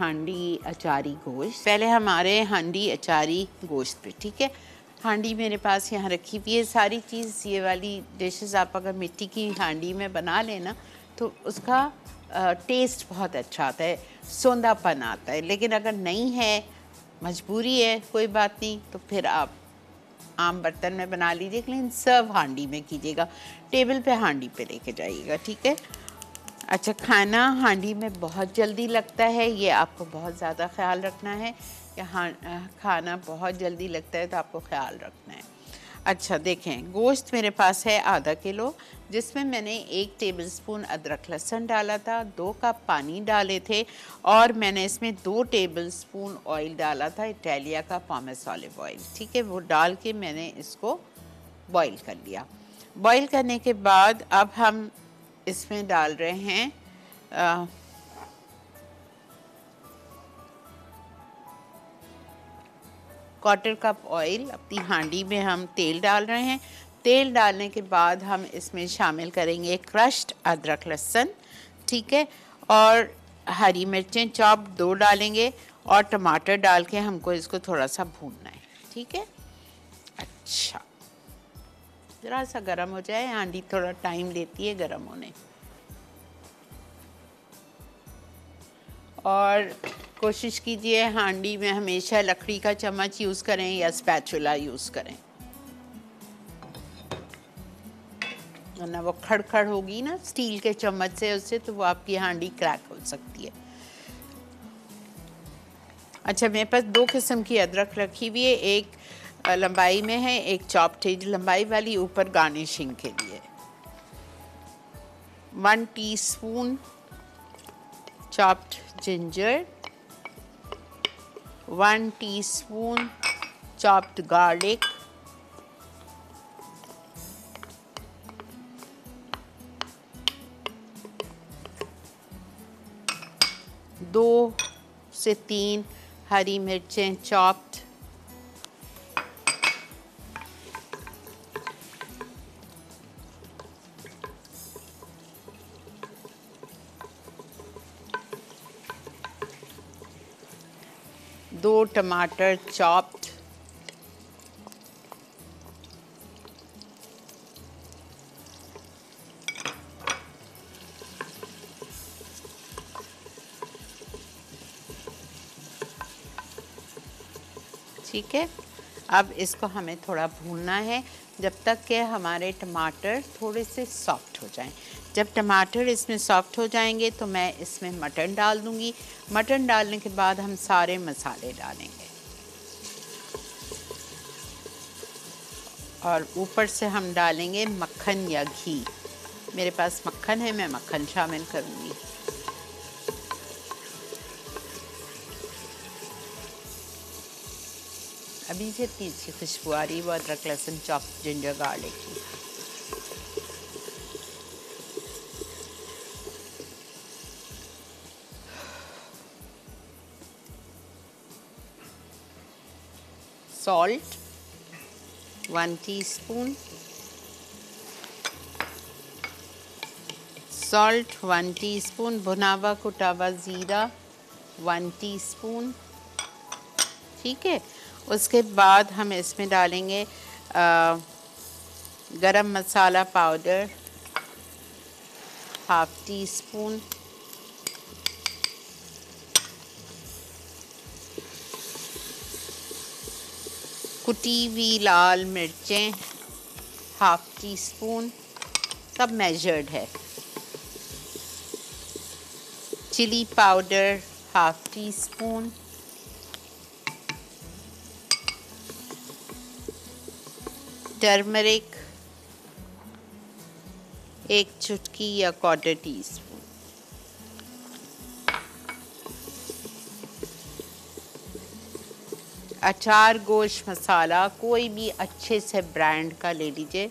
हांडी अचारी गोश्त। पहले हमारे हांडी अचारी गोश्त पे, ठीक है। हांडी मेरे पास यहाँ रखी हुई है। सारी चीज़ ये वाली डिशेस आप अगर मिट्टी की हांडी में बना लेना तो उसका टेस्ट बहुत अच्छा आता है, सौंधापन आता है। लेकिन अगर नहीं है, मजबूरी है, कोई बात नहीं, तो फिर आप आम बर्तन में बना लीजिए, लेकिन सर्व हांडी में कीजिएगा। टेबल पे हांडी पे लेके जाइएगा, ठीक है। अच्छा, खाना हांडी में बहुत जल्दी लगता है, ये आपको बहुत ज़्यादा ख्याल रखना है कि खाना बहुत जल्दी लगता है, तो आपको ख्याल रखना है। अच्छा देखें, गोश्त मेरे पास है आधा किलो, जिसमें मैंने 1 टेबलस्पून अदरक लहसुन डाला था, 2 कप पानी डाले थे, और मैंने इसमें 2 टेबलस्पून ऑयल डाला था, इटालिया का पॉमेस ऑलिव ऑयल, ठीक है। वो डाल के मैंने इसको बॉईल कर लिया। बॉईल करने के बाद अब हम इसमें डाल रहे हैं क्वार्टर कप ऑयल। अपनी हांडी में हम तेल डाल रहे हैं। तेल डालने के बाद हम इसमें शामिल करेंगे क्रश्ड अदरक लहसुन, ठीक है, और हरी मिर्चें चॉप 2 डालेंगे, और टमाटर डाल के हमको इसको थोड़ा सा भूनना है, ठीक है। अच्छा, ज़रा सा गर्म हो जाए, हांडी थोड़ा टाइम लेती है गर्म होने। और कोशिश कीजिए हांडी में हमेशा लकड़ी का चम्मच यूज़ करें या स्पैचुला यूज़ करें, वरना वो खड़खड़ होगी ना स्टील के चम्मच से, उससे तो वो आपकी हांडी क्रैक हो सकती है। अच्छा, मेरे पास 2 किस्म की अदरक रखी हुई है, एक लंबाई में है, एक चॉप्ड लंबाई वाली ऊपर गार्निशिंग के लिए। 1 teaspoon chopped ginger, 1 teaspoon chopped garlic, 2 से 3 हरी मिर्चें चॉप्ड, दो टमाटर चॉप्ड, ठीक है। अब इसको हमें थोड़ा भूनना है जब तक कि हमारे टमाटर थोड़े से सॉफ्ट हो जाएं। जब टमाटर इसमें सॉफ्ट हो जाएंगे तो मैं इसमें मटन डाल दूंगी। मटन डालने के बाद हम सारे मसाले डालेंगे, और ऊपर से हम डालेंगे मक्खन या घी। मेरे पास मक्खन है, मैं मक्खन शामिल करूंगी। अभी से इतनी अच्छी खुशबू आ रही है वो अदरक लहसुन चॉप जिंजर गार्लिक की। सॉल्ट 1 टीस्पून, सॉल्ट 1 टीस्पून, भुना हुआ कुटा हुआ ज़ीरा 1 टीस्पून, ठीक है। उसके बाद हम इसमें डालेंगे गरम मसाला पाउडर 1/2 टीस्पून, कुटी हुई लाल मिर्चें 1/2 टीस्पून, सब मेजर्ड है। चिली पाउडर 1/2 टीस्पून, टर्मरिक 1 चुटकी या 1/4 टीस्पून, अचार गोश्त मसाला कोई भी अच्छे से ब्रांड का ले लीजिए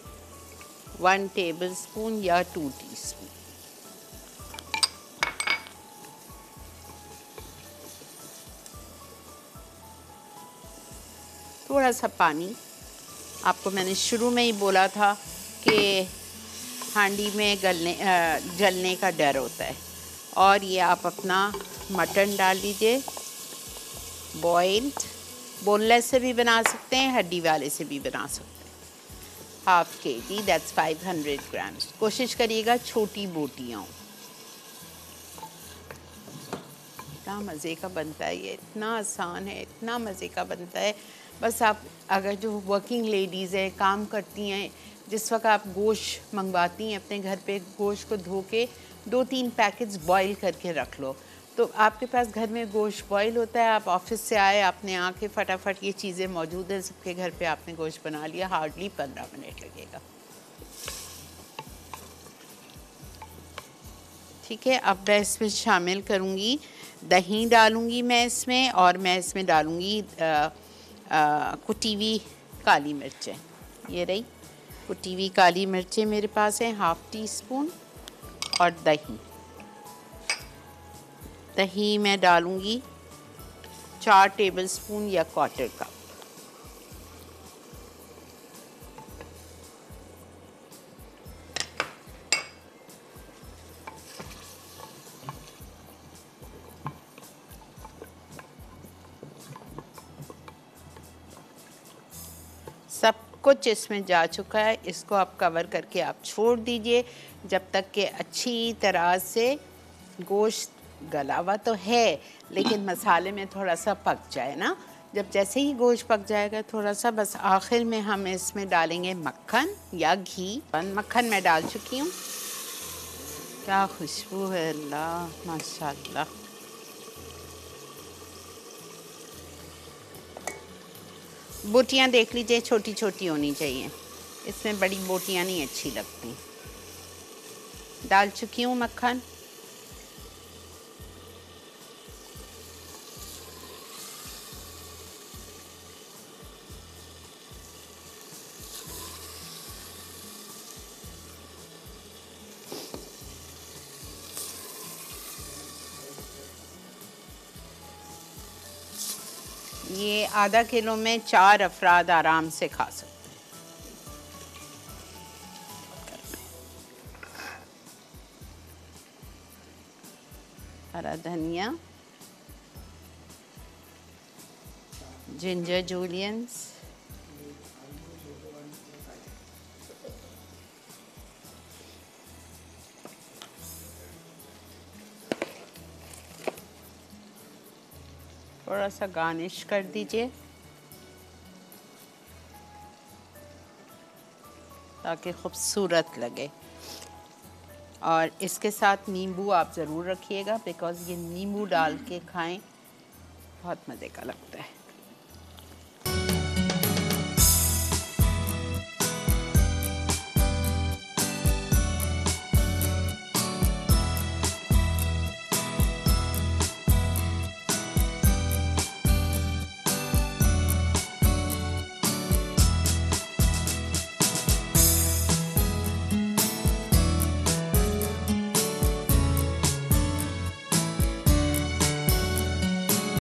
1 टेबलस्पून या 2 टीस्पून। थोड़ा सा पानी, आपको मैंने शुरू में ही बोला था कि हांडी में जलने का डर होता है, और ये आप अपना मटन डाल लीजिए, बॉइल्ड। बोनलेस से भी बना सकते हैं, हड्डी वाले से भी बना सकते हैं। Half kg, that's 500 grams. कोशिश करिएगा छोटी बोटियाँ। इतना मज़े का बनता है ये, इतना आसान है, इतना मज़े का बनता है। बस आप अगर जो वर्किंग लेडीज़ हैं, काम करती हैं, जिस वक्त आप गोश्त मंगवाती हैं अपने घर पे, गोश्त को धो के 2-3 पैकेट्स बॉईल करके रख लो, तो आपके पास घर में गोश्त बॉईल होता है। आप ऑफिस से आए, आपने आके फटाफट ये चीज़ें मौजूद हैं सबके घर पे, आपने गोश्त बना लिया, हार्डली 15 मिनट लगेगा। ठीक है, अब मैं इसमें शामिल करूँगी दही डालूँगी मैं इसमें, और मैं इसमें डालूँगी कुटी हुई काली मिर्चें। ये रही कुटी हुई काली मिर्चें मेरे पास हैं, हाफ़ टी स्पून। और दही मैं डालूँगी 4 टेबलस्पून या क्वार्टर कप। सब कुछ इसमें जा चुका है, इसको आप कवर करके आप छोड़ दीजिए जब तक कि अच्छी तरह से गोश्त गला हुआ तो है, लेकिन मसाले में थोड़ा सा पक जाए ना। जब जैसे ही गोश्त पक जाएगा थोड़ा सा, बस आखिर में हम इसमें डालेंगे मक्खन या घी। मक्खन मैं डाल चुकी हूँ। क्या खुशबू है, अल्लाह माशाल्लाह। बोटियाँ देख लीजिए, छोटी छोटी होनी चाहिए, इसमें बड़ी बोटियाँ नहीं अच्छी लगती। डाल चुकी हूँ मक्खन। ये आधा किलो में 4 अफराद आराम से खा सकते हैं। हरा धनिया, जिंजर जूलियंस, थोड़ा सा गार्निश कर दीजिए ताकि खूबसूरत लगे। और इसके साथ नींबू आप ज़रूर रखिएगा, बिकॉज़ ये नींबू डाल के खाएं बहुत मज़े का लगता है।